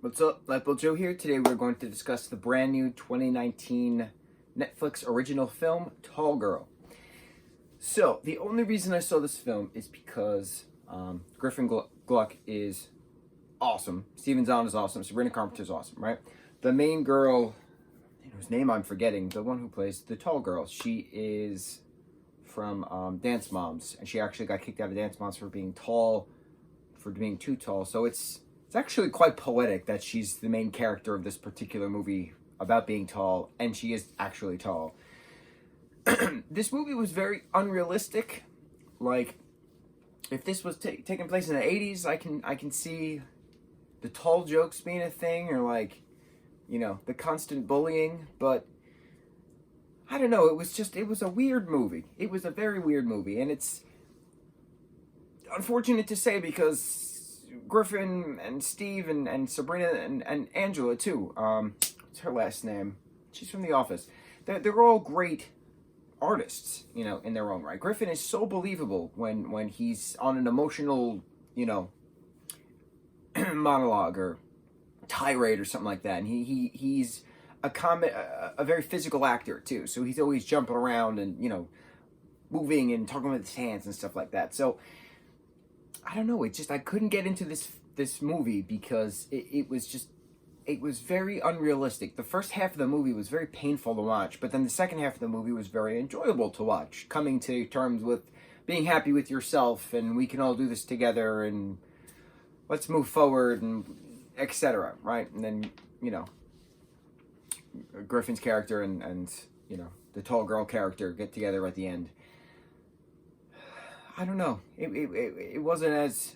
What's up, lightboltjoe here. Today we're going to discuss the brand new 2019 Netflix original film, Tall Girl. So, the only reason I saw this film is because Griffin Gluck is awesome. Steven Zahn is awesome. Sabrina Carpenter's awesome, right? The main girl, whose name I'm forgetting, the one who plays the tall girl, she is from Dance Moms, and she actually got kicked out of Dance Moms for being too tall. So it's actually quite poetic that she's the main character of this particular movie about being tall, and she is actually tall. This movie was very unrealistic. Like, if this was taking place in the 80s, I can see the tall jokes being a thing, or like, the constant bullying, but I don't know, it was a weird movie. It was a very weird movie, and it's unfortunate to say because Griffin and Steve and Sabrina and Angela too. What's her last name? She's from The Office. They're all great artists, in their own right. Griffin is so believable when he's on an emotional, monologue or tirade or something like that. And he's a very physical actor too. So he's always jumping around and moving and talking with his hands and stuff like that. So I don't know, I couldn't get into this movie because it was very unrealistic. The first half of the movie was very painful to watch, but then the second half of the movie was very enjoyable to watch. Coming to terms with being happy with yourself, and we can all do this together, and let's move forward, and etc. Right? And then, Griffin's character and the tall girl character get together at the end. I don't know. It wasn't as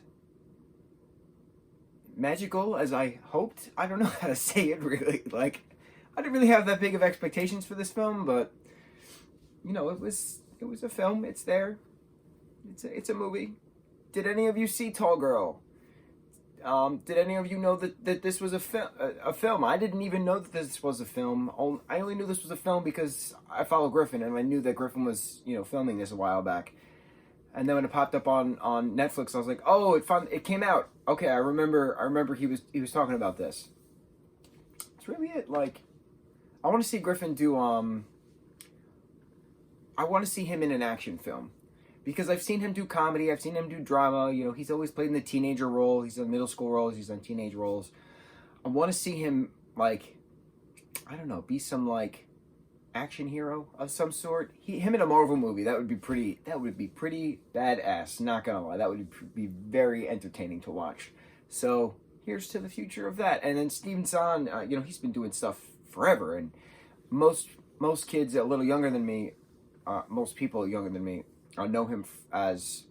magical as I hoped. I don't know how to say it really. Like, I didn't really have that big of expectations for this film, but it was a film. It's there. It's a movie. Did any of you see Tall Girl? Did any of you know that this was a film? I didn't even know that this was a film. I only knew this was a film because I follow Griffin, and I knew that Griffin was filming this a while back. And then when it popped up on Netflix, I was like, "Oh, it came out. Okay, I remember he was talking about this." That's really it. Like, I want to see Griffin do I want to see him in an action film, because I've seen him do comedy, I've seen him do drama. He's always played in the teenager role. He's done middle school roles. He's done teenage roles. I want to see him, like, I don't know, be some like action hero of some sort. Him in a Marvel movie, that would be pretty badass, not gonna lie. That would be very entertaining to watch. So here's to the future of that. And then Steven Zahn, he's been doing stuff forever, and most kids a little younger than me, most people younger than me know him as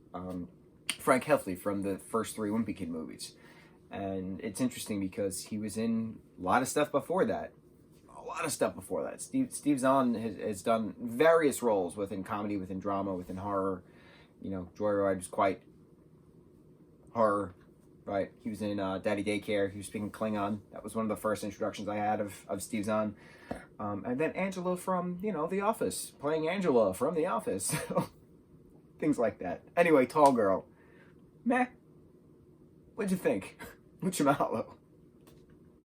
Frank Heffley from the first 3 Wimpy Kid movies. And it's interesting because he was in a lot of stuff before that. Steve Zahn has done various roles within comedy, within drama, within horror. Joyride was quite horror, right? He was in Daddy Daycare. He was speaking Klingon. That was one of the first introductions I had of Steve Zahn. And then Angela from, The Office, playing Angela from The Office. Things like that. Anyway, Tall Girl. Meh. What'd you think? Mucho mahalo.